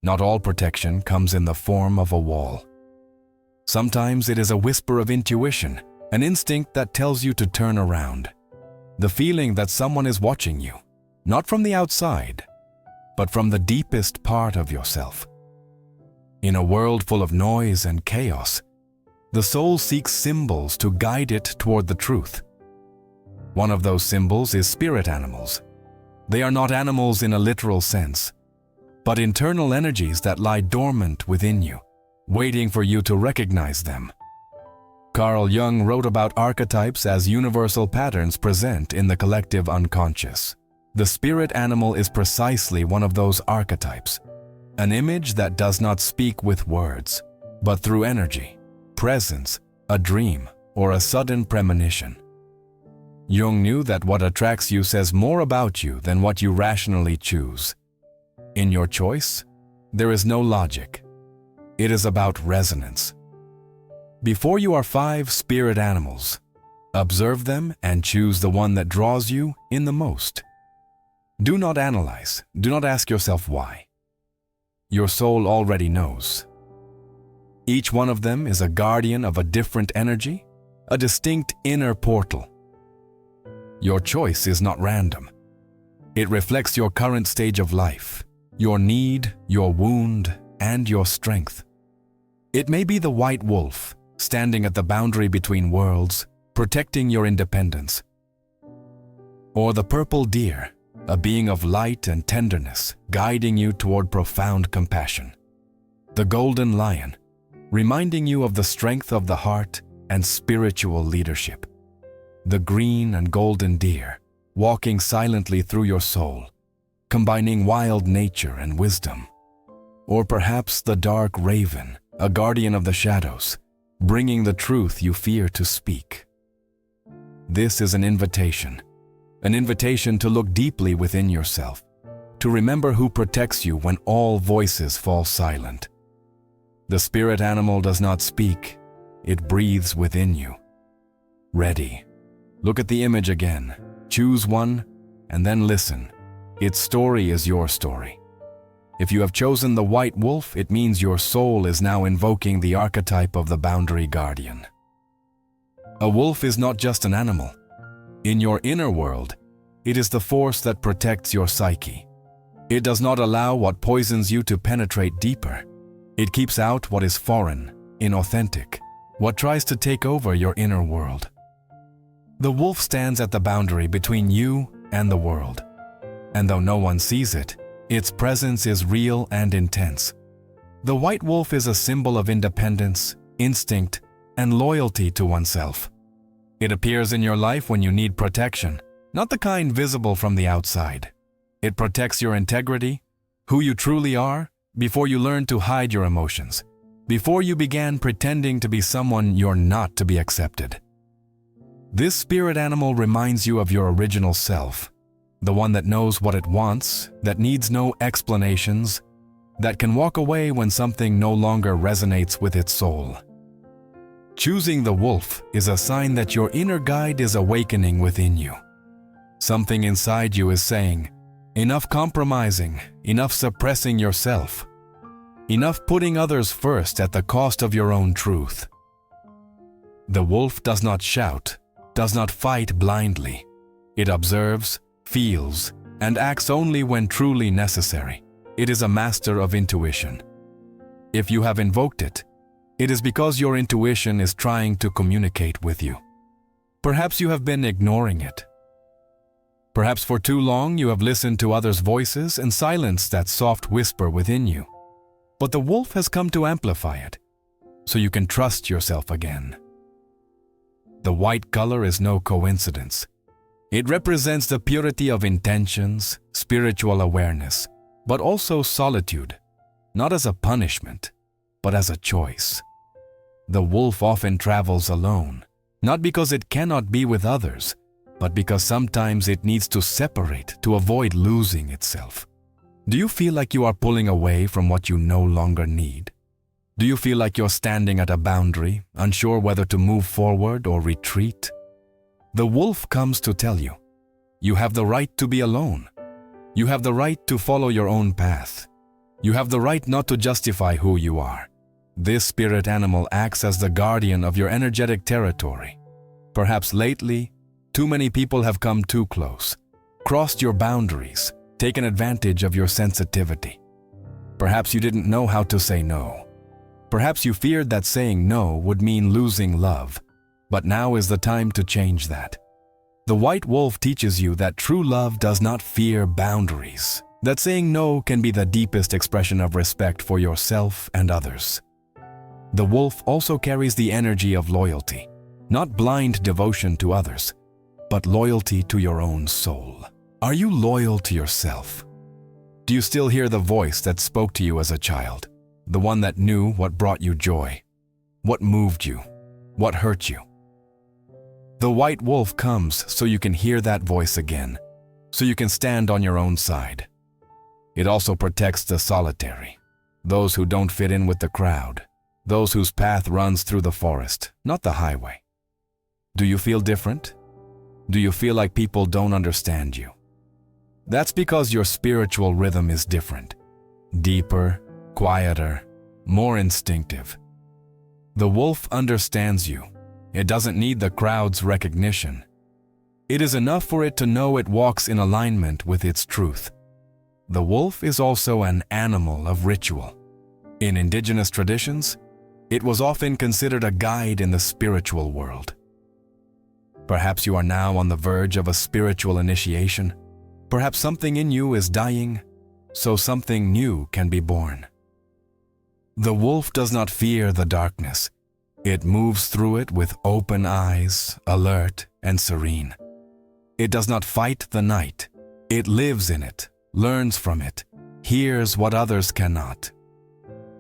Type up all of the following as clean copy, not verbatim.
Not all protection comes in the form of a wall. Sometimes it is a whisper of intuition, an instinct that tells you to turn around. The feeling that someone is watching you, not from the outside, but from the deepest part of yourself. In a world full of noise and chaos, the soul seeks symbols to guide it toward the truth. One of those symbols is spirit animals. They are not animals in a literal sense, but internal energies that lie dormant within you, waiting for you to recognize them. Carl Jung wrote about archetypes as universal patterns present in the collective unconscious. The spirit animal is precisely one of those archetypes, an image that does not speak with words, but through energy, presence, a dream, or a sudden premonition. Jung knew that what attracts you says more about you than what you rationally choose. In your choice, there is no logic. It is about resonance. Before you are 5 spirit animals, observe them and choose the one that draws you in the most. Do not analyze. Do not ask yourself why. Your soul already knows. Each one of them is a guardian of a different energy, a distinct inner portal. Your choice is not random. It reflects your current stage of life, your need, your wound, and your strength. It may be the white wolf, standing at the boundary between worlds, protecting your independence. Or the purple deer, a being of light and tenderness, guiding you toward profound compassion. The golden lion, reminding you of the strength of the heart and spiritual leadership. The green and golden deer, walking silently through your soul, combining wild nature and wisdom. Or perhaps the dark raven, a guardian of the shadows, bringing the truth you fear to speak. This is an invitation to look deeply within yourself, to remember who protects you when all voices fall silent. The spirit animal does not speak, it breathes within you. Ready. Look at the image again, choose one, and then listen. Its story is your story. If you have chosen the white wolf, it means your soul is now invoking the archetype of the boundary guardian. A wolf is not just an animal. In your inner world, it is the force that protects your psyche. It does not allow what poisons you to penetrate deeper. It keeps out what is foreign, inauthentic, what tries to take over your inner world. The wolf stands at the boundary between you and the world. And though no one sees it, its presence is real and intense. The white wolf is a symbol of independence, instinct, and loyalty to oneself. It appears in your life when you need protection, not the kind visible from the outside. It protects your integrity, who you truly are, before you learn to hide your emotions, before you began pretending to be someone you're not to be accepted. This spirit animal reminds you of your original self, the one that knows what it wants, that needs no explanations, that can walk away when something no longer resonates with its soul. Choosing the wolf is a sign that your inner guide is awakening within you. Something inside you is saying, enough compromising, enough suppressing yourself, enough putting others first at the cost of your own truth. The wolf does not shout, does not fight blindly. It observes, feels, and acts only when truly necessary. It is a master of intuition. If you have invoked it, it is because your intuition is trying to communicate with you. Perhaps you have been ignoring it. Perhaps for too long you have listened to others' voices and silenced that soft whisper within you. But the wolf has come to amplify it, so you can trust yourself again. The white color is no coincidence. It represents the purity of intentions, spiritual awareness, but also solitude, not as a punishment, but as a choice. The wolf often travels alone, not because it cannot be with others, but because sometimes it needs to separate to avoid losing itself. Do you feel like you are pulling away from what you no longer need? Do you feel like you're standing at a boundary, unsure whether to move forward or retreat? The wolf comes to tell you, you have the right to be alone. You have the right to follow your own path. You have the right not to justify who you are. This spirit animal acts as the guardian of your energetic territory. Perhaps lately, too many people have come too close, crossed your boundaries, taken advantage of your sensitivity. Perhaps you didn't know how to say no. Perhaps you feared that saying no would mean losing love, but now is the time to change that. The white wolf teaches you that true love does not fear boundaries, that saying no can be the deepest expression of respect for yourself and others. The wolf also carries the energy of loyalty, not blind devotion to others, but loyalty to your own soul. Are you loyal to yourself? Do you still hear the voice that spoke to you as a child, the one that knew what brought you joy, what moved you, what hurt you? The white wolf comes so you can hear that voice again, so you can stand on your own side. It also protects the solitary, those who don't fit in with the crowd, those whose path runs through the forest, not the highway. Do you feel different? Do you feel like people don't understand you? That's because your spiritual rhythm is different, deeper, quieter, more instinctive. The wolf understands you. It doesn't need the crowd's recognition. It is enough for it to know it walks in alignment with its truth. The wolf is also an animal of ritual. In indigenous traditions, it was often considered a guide in the spiritual world. Perhaps you are now on the verge of a spiritual initiation. Perhaps something in you is dying, so something new can be born. The wolf does not fear the darkness. It moves through it with open eyes, alert and serene. It does not fight the night. It lives in it, learns from it, hears what others cannot.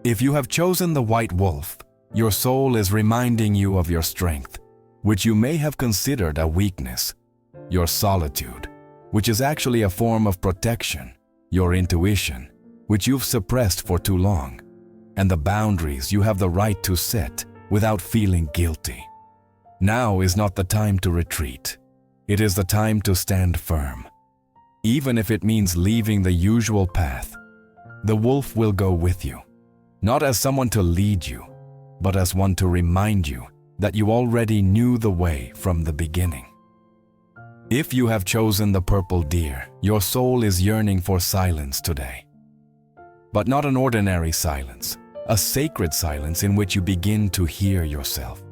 If you have chosen the white wolf, your soul is reminding you of your strength, which you may have considered a weakness, your solitude, which is actually a form of protection, your intuition, which you've suppressed for too long, and the boundaries you have the right to set without feeling guilty. Now is not the time to retreat. It is the time to stand firm. Even if it means leaving the usual path, the wolf will go with you, not as someone to lead you, but as one to remind you that you already knew the way from the beginning. If you have chosen the purple deer, your soul is yearning for silence today. But not an ordinary silence, a sacred silence in which you begin to hear yourself.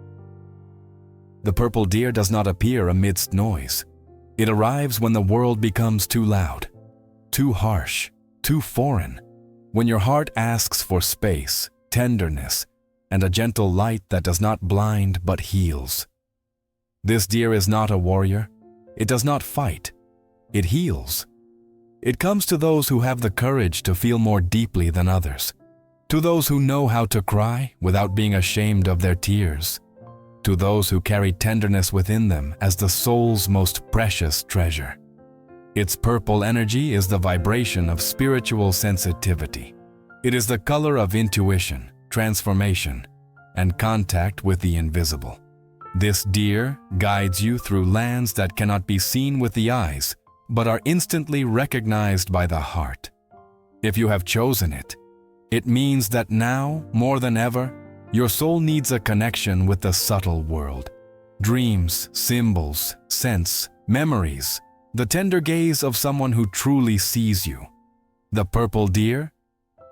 The purple deer does not appear amidst noise. It arrives when the world becomes too loud, too harsh, too foreign, when your heart asks for space, tenderness, and a gentle light that does not blind but heals. This deer is not a warrior. It does not fight. It heals. It comes to those who have the courage to feel more deeply than others, to those who know how to cry without being ashamed of their tears, to those who carry tenderness within them as the soul's most precious treasure. Its purple energy is the vibration of spiritual sensitivity. It is the color of intuition, transformation, and contact with the invisible. This deer guides you through lands that cannot be seen with the eyes, but are instantly recognized by the heart. If you have chosen it, it means that now, more than ever, your soul needs a connection with the subtle world. Dreams, symbols, scents, memories, the tender gaze of someone who truly sees you. The purple deer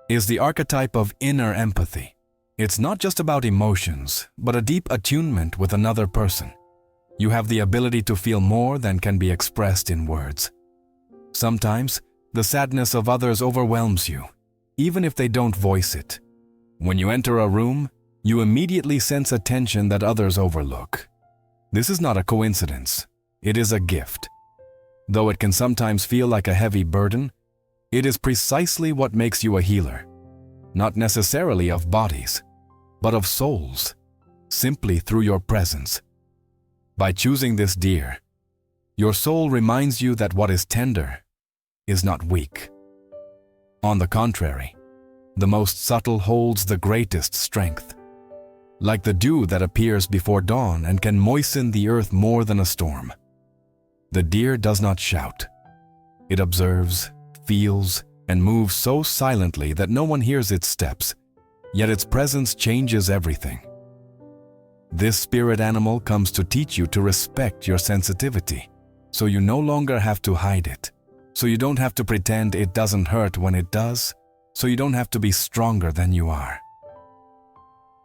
is the archetype of inner empathy. It's not just about emotions, but a deep attunement with another person. You have the ability to feel more than can be expressed in words. Sometimes, the sadness of others overwhelms you, even if they don't voice it. When you enter a room, you immediately sense a tension that others overlook. This is not a coincidence. It is a gift. Though it can sometimes feel like a heavy burden, it is precisely what makes you a healer. Not necessarily of bodies, but of souls, simply through your presence. By choosing this deer, your soul reminds you that what is tender is not weak. On the contrary, the most subtle holds the greatest strength. Like the dew that appears before dawn and can moisten the earth more than a storm. The deer does not shout. It observes, feels, and moves so silently that no one hears its steps, yet its presence changes everything. This spirit animal comes to teach you to respect your sensitivity, so you no longer have to hide it, so you don't have to pretend it doesn't hurt when it does, so you don't have to be stronger than you are.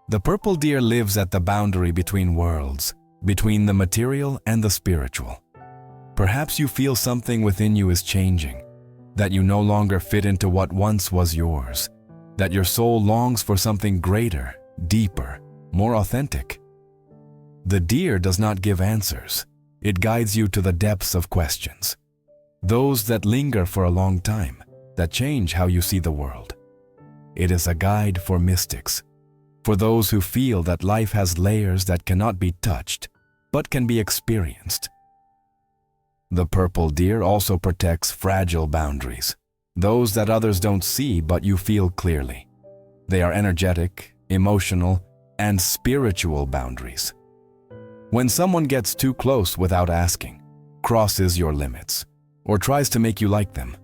The purple deer lives at the boundary between worlds, between the material and the spiritual. Perhaps you feel something within you is changing, that you no longer fit into what once was yours, that your soul longs for something greater, deeper, more authentic. The deer does not give answers. It guides you to the depths of questions, those that linger for a long time, that change how you see the world. It is a guide for mystics, for those who feel that life has layers that cannot be touched, but can be experienced. The purple deer also protects fragile boundaries, those that others don't see but you feel clearly. They are energetic, emotional, and spiritual boundaries. When someone gets too close without asking, crosses your limits, or tries to make you like them,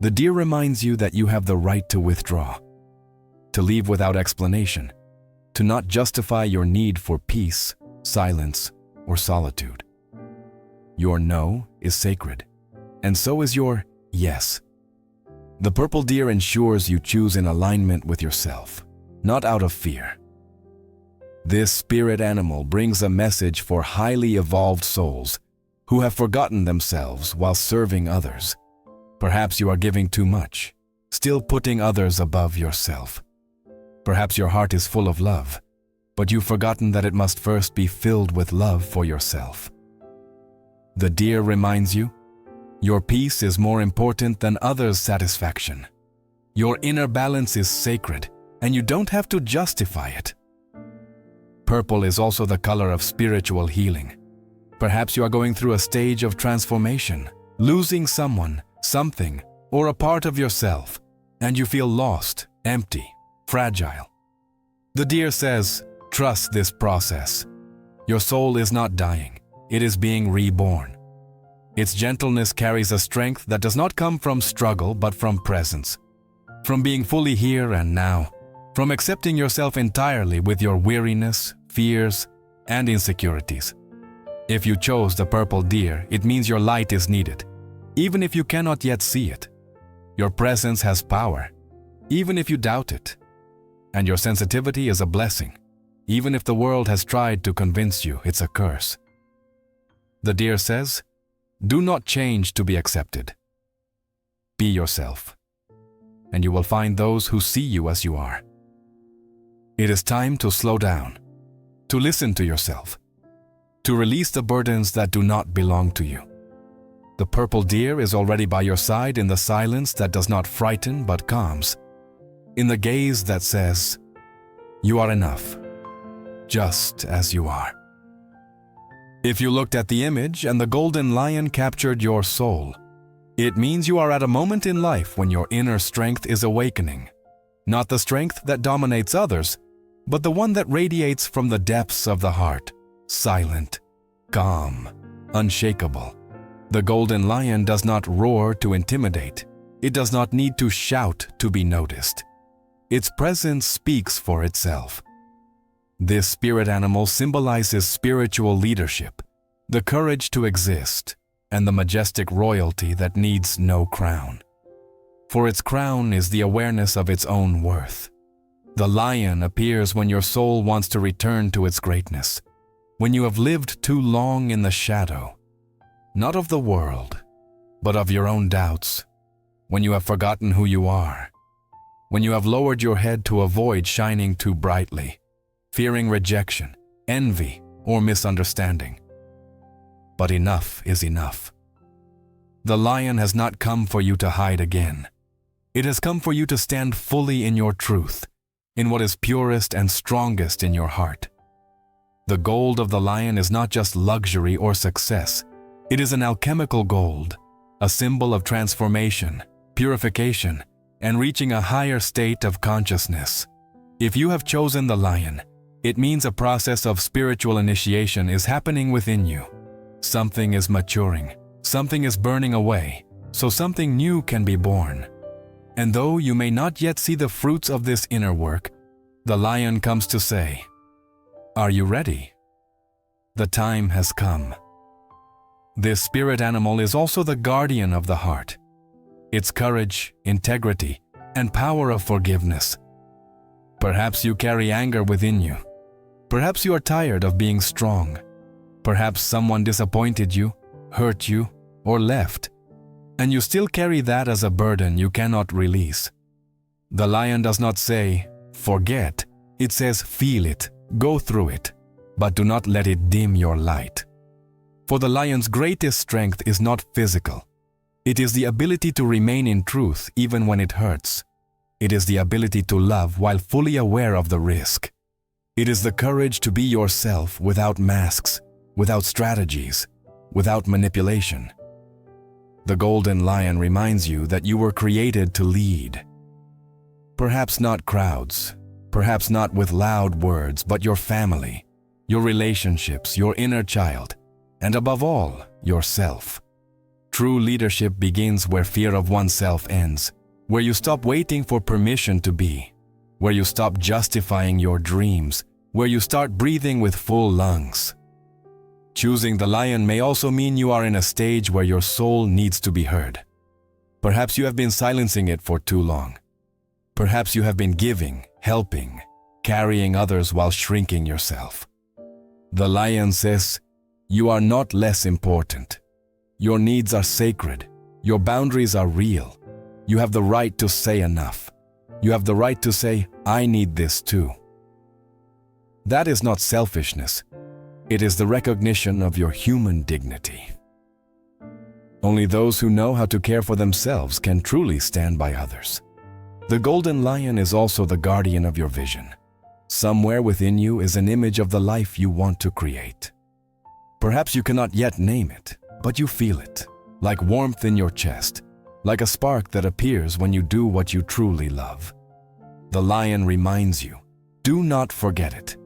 the deer reminds you that you have the right to withdraw, to leave without explanation, to not justify your need for peace, silence, or solitude. Your no is sacred, and so is your yes. The purple deer ensures you choose in alignment with yourself, not out of fear. This spirit animal brings a message for highly evolved souls who have forgotten themselves while serving others. Perhaps you are giving too much, still putting others above yourself. Perhaps your heart is full of love, but you've forgotten that it must first be filled with love for yourself. The deer reminds you, your peace is more important than others' satisfaction. Your inner balance is sacred, and you don't have to justify it. Purple is also the color of spiritual healing. Perhaps you are going through a stage of transformation, losing someone, something, or a part of yourself, and you feel lost, empty, fragile. The deer says, trust this process. Your soul is not dying, it is being reborn. Its gentleness carries a strength that does not come from struggle but from presence, from being fully here and now, from accepting yourself entirely with your weariness, fears, and insecurities. If you chose the purple deer, it means your light is needed, even if you cannot yet see it. Your presence has power, even if you doubt it. And your sensitivity is a blessing, even if the world has tried to convince you it's a curse. The deer says, do not change to be accepted. Be yourself, and you will find those who see you as you are. It is time to slow down, to listen to yourself, to release the burdens that do not belong to you. The purple deer is already by your side in the silence that does not frighten but calms, in the gaze that says, you are enough, just as you are. If you looked at the image and the golden lion captured your soul, it means you are at a moment in life when your inner strength is awakening, not the strength that dominates others, but the one that radiates from the depths of the heart, silent, calm, unshakable. The golden lion does not roar to intimidate. It does not need to shout to be noticed. Its presence speaks for itself. This spirit animal symbolizes spiritual leadership, the courage to exist, and the majestic royalty that needs no crown. For its crown is the awareness of its own worth. The lion appears when your soul wants to return to its greatness, when you have lived too long in the shadow, not of the world, but of your own doubts, when you have forgotten who you are, when you have lowered your head to avoid shining too brightly, fearing rejection, envy, or misunderstanding. But enough is enough. The lion has not come for you to hide again. It has come for you to stand fully in your truth, in what is purest and strongest in your heart. The gold of the lion is not just luxury or success. It is an alchemical gold, a symbol of transformation, purification, and reaching a higher state of consciousness. If you have chosen the lion, it means a process of spiritual initiation is happening within you. Something is maturing, something is burning away, so something new can be born. And though you may not yet see the fruits of this inner work, the lion comes to say, "Are you ready? The time has come." This spirit animal is also the guardian of the heart. Its courage, integrity, and power of forgiveness. Perhaps you carry anger within you. Perhaps you are tired of being strong. Perhaps someone disappointed you, hurt you, or left, and you still carry that as a burden you cannot release. The lion does not say, "Forget." It says, "Feel it, go through it, but do not let it dim your light." For the lion's greatest strength is not physical. It is the ability to remain in truth even when it hurts. It is the ability to love while fully aware of the risk. It is the courage to be yourself without masks, without strategies, without manipulation. The golden lion reminds you that you were created to lead. Perhaps not crowds, perhaps not with loud words, but your family, your relationships, your inner child, and above all, yourself. True leadership begins where fear of oneself ends, where you stop waiting for permission to be, where you stop justifying your dreams, where you start breathing with full lungs. Choosing the lion may also mean you are in a stage where your soul needs to be heard. Perhaps you have been silencing it for too long. Perhaps you have been giving, helping, carrying others while shrinking yourself. The lion says, "You are not less important. Your needs are sacred. Your boundaries are real. You have the right to say enough. You have the right to say, 'I need this too.'" That is not selfishness. It is the recognition of your human dignity. Only those who know how to care for themselves can truly stand by others. The golden lion is also the guardian of your vision. Somewhere within you is an image of the life you want to create. Perhaps you cannot yet name it, but you feel it, like warmth in your chest, like a spark that appears when you do what you truly love. The lion reminds you, do not forget it.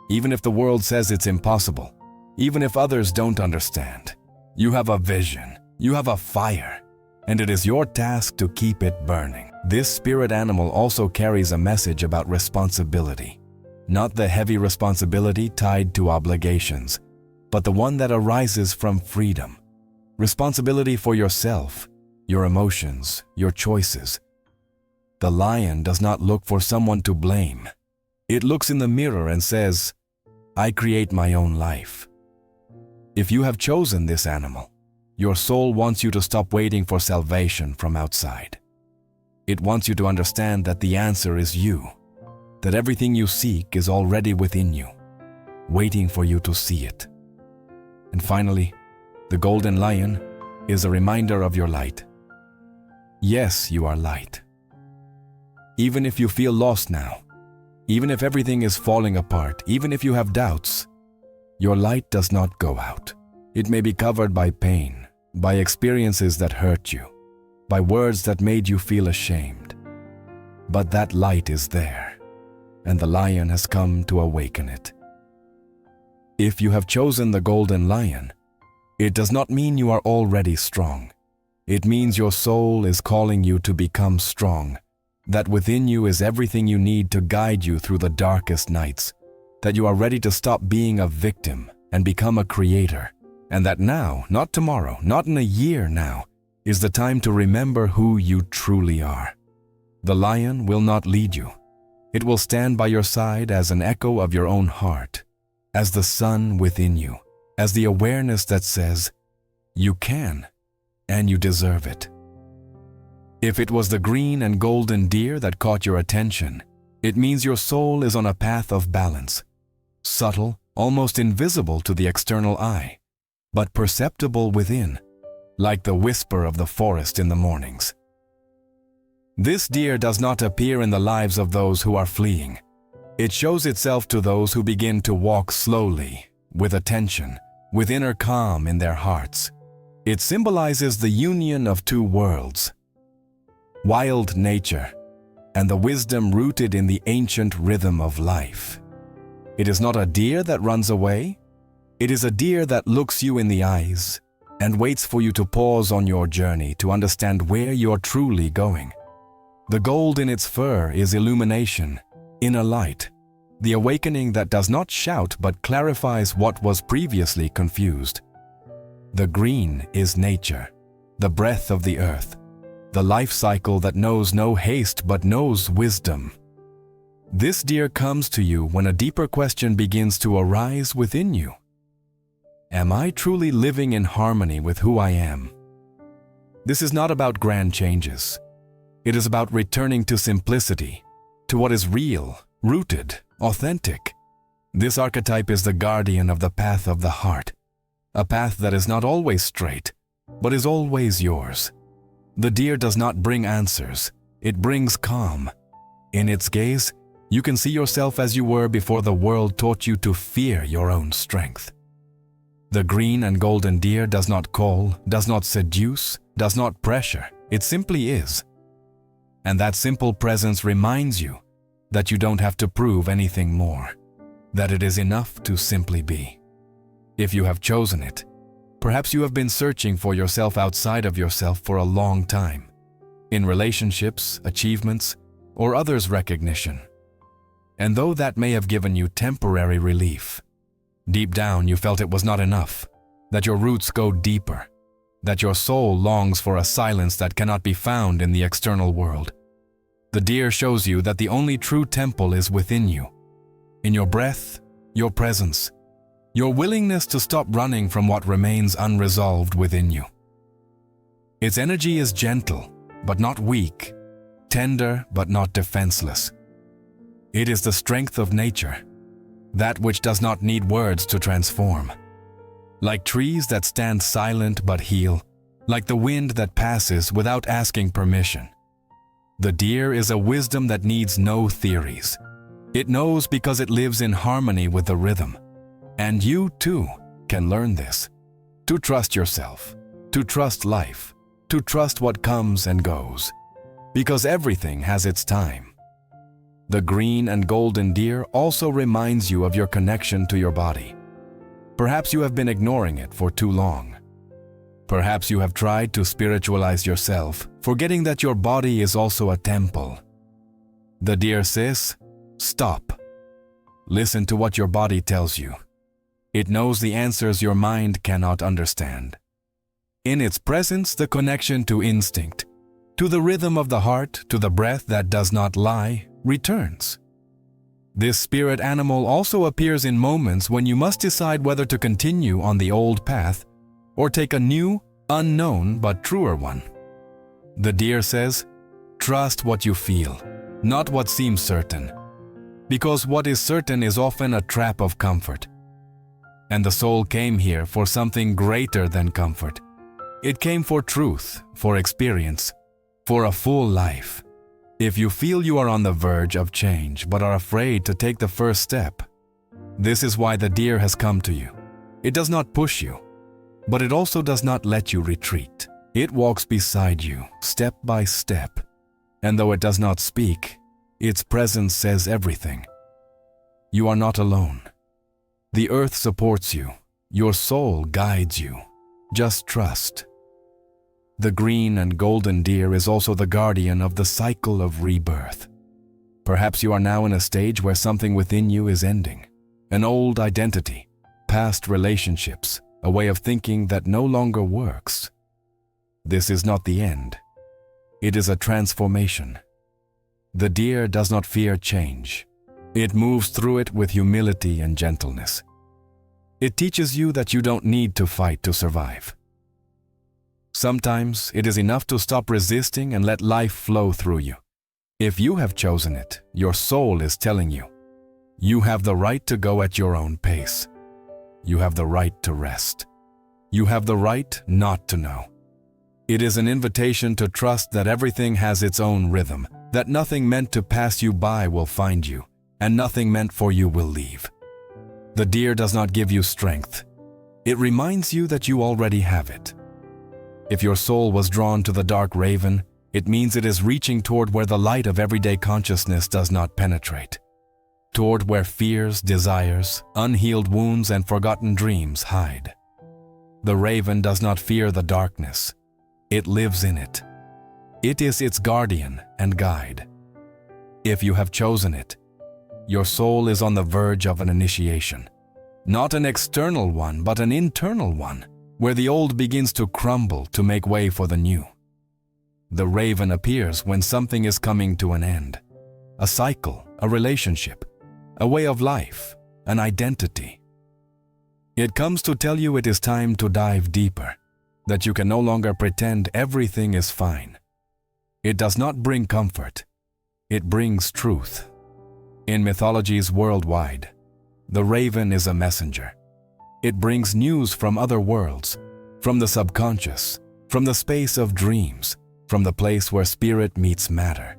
Even if the world says it's impossible, even if others don't understand, you have a vision, you have a fire, and it is your task to keep it burning. This spirit animal also carries a message about responsibility, not the heavy responsibility tied to obligations, but the one that arises from freedom. Responsibility for yourself, your emotions, your choices. The lion does not look for someone to blame. It looks in the mirror and says, "I create my own life." If you have chosen this animal, your soul wants you to stop waiting for salvation from outside. It wants you to understand that the answer is you, that everything you seek is already within you, waiting for you to see it. And finally, the golden lion is a reminder of your light. Yes, you are light. Even if you feel lost now, even if everything is falling apart, even if you have doubts, your light does not go out. It may be covered by pain, by experiences that hurt you, by words that made you feel ashamed. But that light is there, and the lion has come to awaken it. If you have chosen the golden lion, it does not mean you are already strong. It means your soul is calling you to become strong, that within you is everything you need to guide you through the darkest nights, that you are ready to stop being a victim and become a creator, and that now, not tomorrow, not in a year now, is the time to remember who you truly are. The lion will not lead you. It will stand by your side as an echo of your own heart, as the sun within you, as the awareness that says, "You can, and you deserve it." If it was the green and golden deer that caught your attention, it means your soul is on a path of balance, subtle, almost invisible to the external eye, but perceptible within, like the whisper of the forest in the mornings. This deer does not appear in the lives of those who are fleeing. It shows itself to those who begin to walk slowly, with attention, with inner calm in their hearts. It symbolizes the union of two worlds, wild nature and the wisdom rooted in the ancient rhythm of life. It is not a deer that runs away. It is a deer that looks you in the eyes and waits for you to pause on your journey to understand where you're truly going. The gold in its fur is illumination, inner light, the awakening that does not shout but clarifies what was previously confused. The green is nature, the breath of the earth, the life cycle that knows no haste but knows wisdom. This deer comes to you when a deeper question begins to arise within you. Am I truly living in harmony with who I am? This is not about grand changes. It is about returning to simplicity, to what is real, rooted, authentic. This archetype is the guardian of the path of the heart, a path that is not always straight, but is always yours. The deer does not bring answers, it brings calm. In its gaze, you can see yourself as you were before the world taught you to fear your own strength. The green and golden deer does not call, does not seduce, does not pressure, it simply is. And that simple presence reminds you that you don't have to prove anything more, that it is enough to simply be. If you have chosen it, perhaps you have been searching for yourself outside of yourself for a long time, in relationships, achievements, or others' recognition. And though that may have given you temporary relief, deep down you felt it was not enough, that your roots go deeper, that your soul longs for a silence that cannot be found in the external world. The deer shows you that the only true temple is within you, in your breath, your presence, your willingness to stop running from what remains unresolved within you. Its energy is gentle, but not weak, tender, but not defenseless. It is the strength of nature, that which does not need words to transform. Like trees that stand silent but heal, like the wind that passes without asking permission. The deer is a wisdom that needs no theories. It knows because it lives in harmony with the rhythm. And you, too, can learn this. To trust yourself, to trust life, to trust what comes and goes. Because everything has its time. The green and golden deer also reminds you of your connection to your body. Perhaps you have been ignoring it for too long. Perhaps you have tried to spiritualize yourself, forgetting that your body is also a temple. The deer says, stop. Listen to what your body tells you. It knows the answers your mind cannot understand. In its presence, the connection to instinct, to the rhythm of the heart, to the breath that does not lie, returns. This spirit animal also appears in moments when you must decide whether to continue on the old path or take a new, unknown but truer one. The deer says, trust what you feel, not what seems certain, because what is certain is often a trap of comfort. And the soul came here for something greater than comfort. It came for truth, for experience, for a full life. If you feel you are on the verge of change but are afraid to take the first step, this is why the deer has come to you. It does not push you, but it also does not let you retreat. It walks beside you, step by step, and though it does not speak, its presence says everything. You are not alone. The earth supports you. Your soul guides you. Just trust. The green and golden deer is also the guardian of the cycle of rebirth. Perhaps you are now in a stage where something within you is ending. An old identity, past relationships, a way of thinking that no longer works. This is not the end. It is a transformation. The deer does not fear change. It moves through it with humility and gentleness. It teaches you that you don't need to fight to survive. Sometimes it is enough to stop resisting and let life flow through you. If you have chosen it, your soul is telling you, you have the right to go at your own pace. You have the right to rest. You have the right not to know. It is an invitation to trust that everything has its own rhythm, that nothing meant to pass you by will find you, and nothing meant for you will leave. The deer does not give you strength. It reminds you that you already have it. If your soul was drawn to the dark raven, it means it is reaching toward where the light of everyday consciousness does not penetrate, toward where fears, desires, unhealed wounds, and forgotten dreams hide. The raven does not fear the darkness. It lives in it. It is its guardian and guide. If you have chosen it, your soul is on the verge of an initiation. Not an external one, but an internal one, where the old begins to crumble to make way for the new. The raven appears when something is coming to an end. A cycle, a relationship, a way of life, an identity. It comes to tell you it is time to dive deeper, that you can no longer pretend everything is fine. It does not bring comfort. It brings truth. In mythologies worldwide, the raven is a messenger. It brings news from other worlds, from the subconscious, from the space of dreams, from the place where spirit meets matter.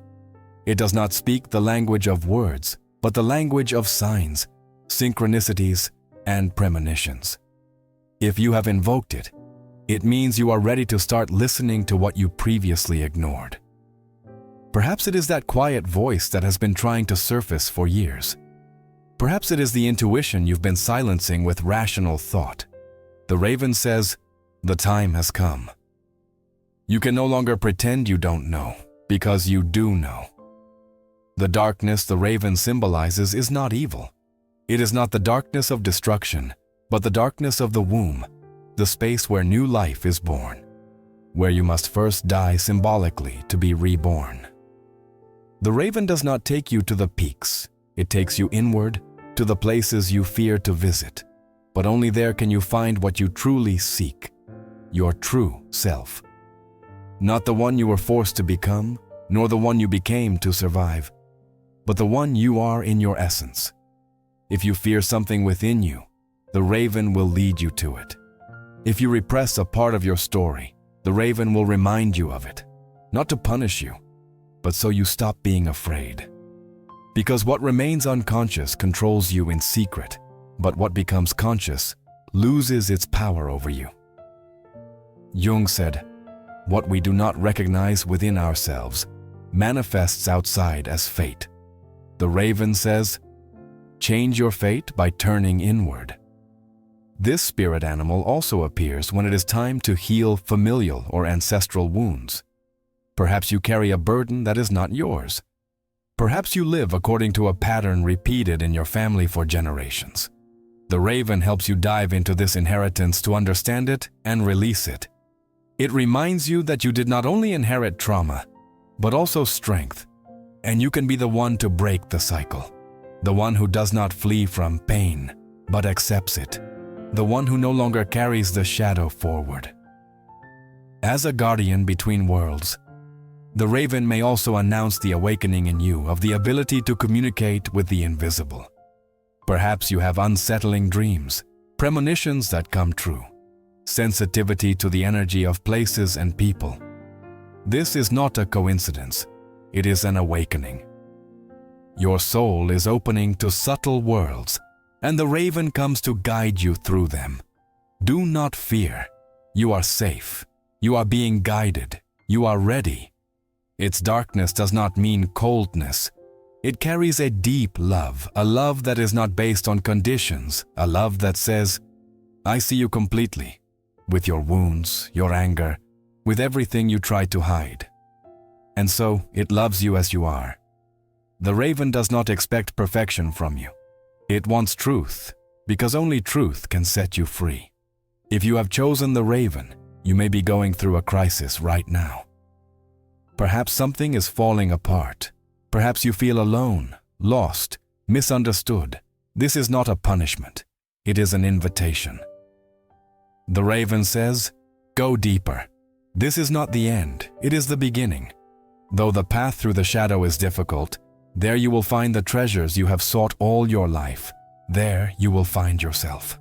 It does not speak the language of words, but the language of signs, synchronicities, and premonitions. If you have invoked it, it means you are ready to start listening to what you previously ignored. Perhaps it is that quiet voice that has been trying to surface for years. Perhaps it is the intuition you've been silencing with rational thought. The raven says, "The time has come." You can no longer pretend you don't know, because you do know. The darkness the raven symbolizes is not evil. It is not the darkness of destruction, but the darkness of the womb, the space where new life is born, where you must first die symbolically to be reborn. The raven does not take you to the peaks. It takes you inward, to the places you fear to visit. But only there can you find what you truly seek, your true self. Not the one you were forced to become, nor the one you became to survive, but the one you are in your essence. If you fear something within you, the raven will lead you to it. If you repress a part of your story, the raven will remind you of it, not to punish you, but so you stop being afraid. Because what remains unconscious controls you in secret, but what becomes conscious loses its power over you. Jung said, "What we do not recognize within ourselves manifests outside as fate." The raven says, "Change your fate by turning inward." This spirit animal also appears when it is time to heal familial or ancestral wounds. Perhaps you carry a burden that is not yours. Perhaps you live according to a pattern repeated in your family for generations. The raven helps you dive into this inheritance to understand it and release it. It reminds you that you did not only inherit trauma, but also strength, and you can be the one to break the cycle, the one who does not flee from pain, but accepts it, the one who no longer carries the shadow forward. As a guardian between worlds, the raven may also announce the awakening in you of the ability to communicate with the invisible. Perhaps you have unsettling dreams, premonitions that come true, sensitivity to the energy of places and people. This is not a coincidence, it is an awakening. Your soul is opening to subtle worlds, and the raven comes to guide you through them. Do not fear. You are safe. You are being guided. You are ready. Its darkness does not mean coldness. It carries a deep love, a love that is not based on conditions, a love that says, "I see you completely, with your wounds, your anger, with everything you tried to hide." And so it loves you as you are. The raven does not expect perfection from you. It wants truth, because only truth can set you free. If you have chosen the raven, you may be going through a crisis right now. Perhaps something is falling apart. Perhaps you feel alone, lost, misunderstood. This is not a punishment. It is an invitation. The raven says, "Go deeper. This is not the end. It is the beginning. Though the path through the shadow is difficult, there you will find the treasures you have sought all your life. There you will find yourself."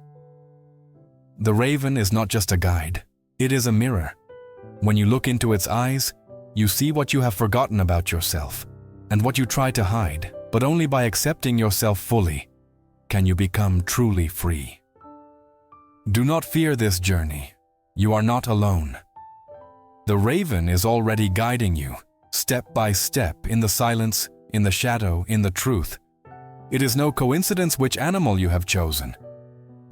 The raven is not just a guide. It is a mirror. When you look into its eyes, you see what you have forgotten about yourself and what you try to hide, but only by accepting yourself fully can you become truly free. Do not fear this journey. You are not alone. The raven is already guiding you, step by step, in the silence, in the shadow, in the truth. It is no coincidence which animal you have chosen.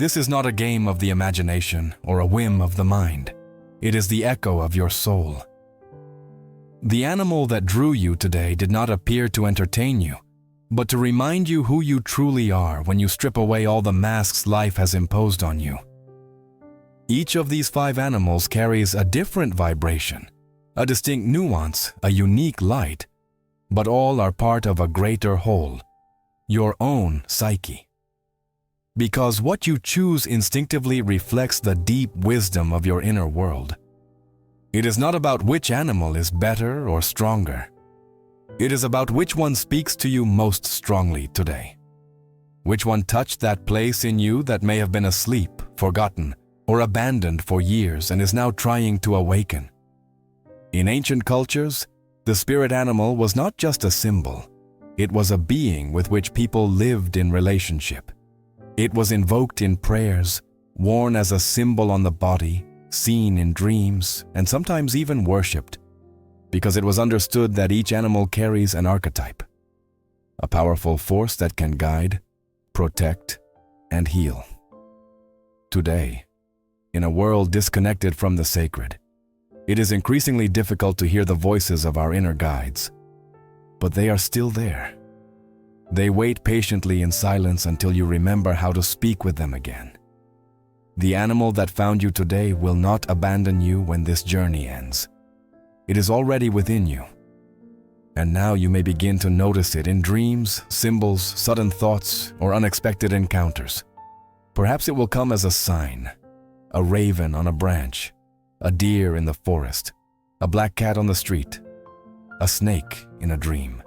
This is not a game of the imagination or a whim of the mind. It is the echo of your soul. The animal that drew you today did not appear to entertain you, but to remind you who you truly are when you strip away all the masks life has imposed on you. Each of these 5 animals carries a different vibration, a distinct nuance, a unique light, but all are part of a greater whole, your own psyche. Because what you choose instinctively reflects the deep wisdom of your inner world. It is not about which animal is better or stronger. It is about which one speaks to you most strongly today. Which one touched that place in you that may have been asleep, forgotten, or abandoned for years and is now trying to awaken. In ancient cultures, the spirit animal was not just a symbol. It was a being with which people lived in relationship. It was invoked in prayers, worn as a symbol on the body, seen in dreams, and sometimes even worshipped, because it was understood that each animal carries an archetype, a powerful force that can guide, protect, and heal. Today, in a world disconnected from the sacred, it is increasingly difficult to hear the voices of our inner guides, but they are still there. They wait patiently in silence until you remember how to speak with them again. The animal that found you today will not abandon you when this journey ends. It is already within you. And now you may begin to notice it in dreams, symbols, sudden thoughts, or unexpected encounters. Perhaps it will come as a sign, a raven on a branch, a deer in the forest, a black cat on the street, a snake in a dream.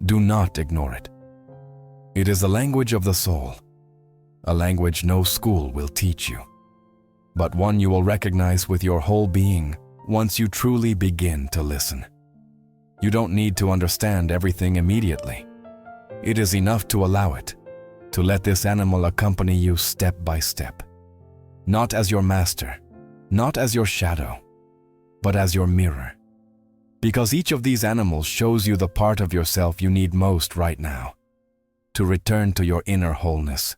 Do not ignore it. It is the language of the soul, a language no school will teach you, but one you will recognize with your whole being once you truly begin to listen. You don't need to understand everything immediately. It is enough to allow it, to let this animal accompany you step by step, not as your master, not as your shadow, but as your mirror. Because each of these animals shows you the part of yourself you need most right now, to return to your inner wholeness,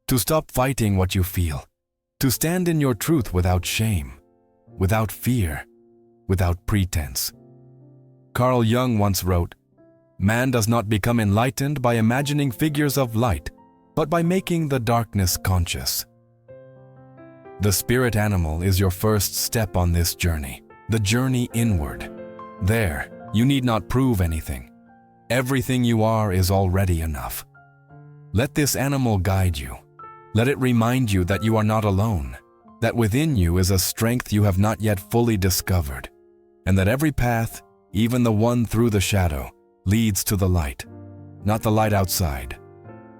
to stop fighting what you feel, to stand in your truth without shame, without fear, without pretense. Carl Jung once wrote, "Man does not become enlightened by imagining figures of light, but by making the darkness conscious." The spirit animal is your first step on this journey, the journey inward. There, you need not prove anything. Everything you are is already enough. Let this animal guide you. Let it remind you that you are not alone, that within you is a strength you have not yet fully discovered, and that every path, even the one through the shadow, leads to the light, not the light outside,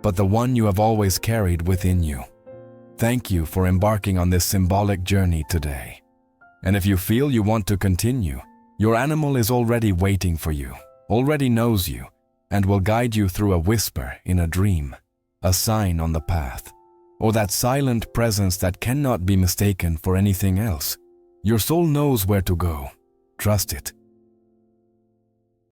but the one you have always carried within you. Thank you for embarking on this symbolic journey today. And if you feel you want to continue, your animal is already waiting for you, already knows you, and will guide you through a whisper in a dream, a sign on the path, or that silent presence that cannot be mistaken for anything else. Your soul knows where to go. Trust it.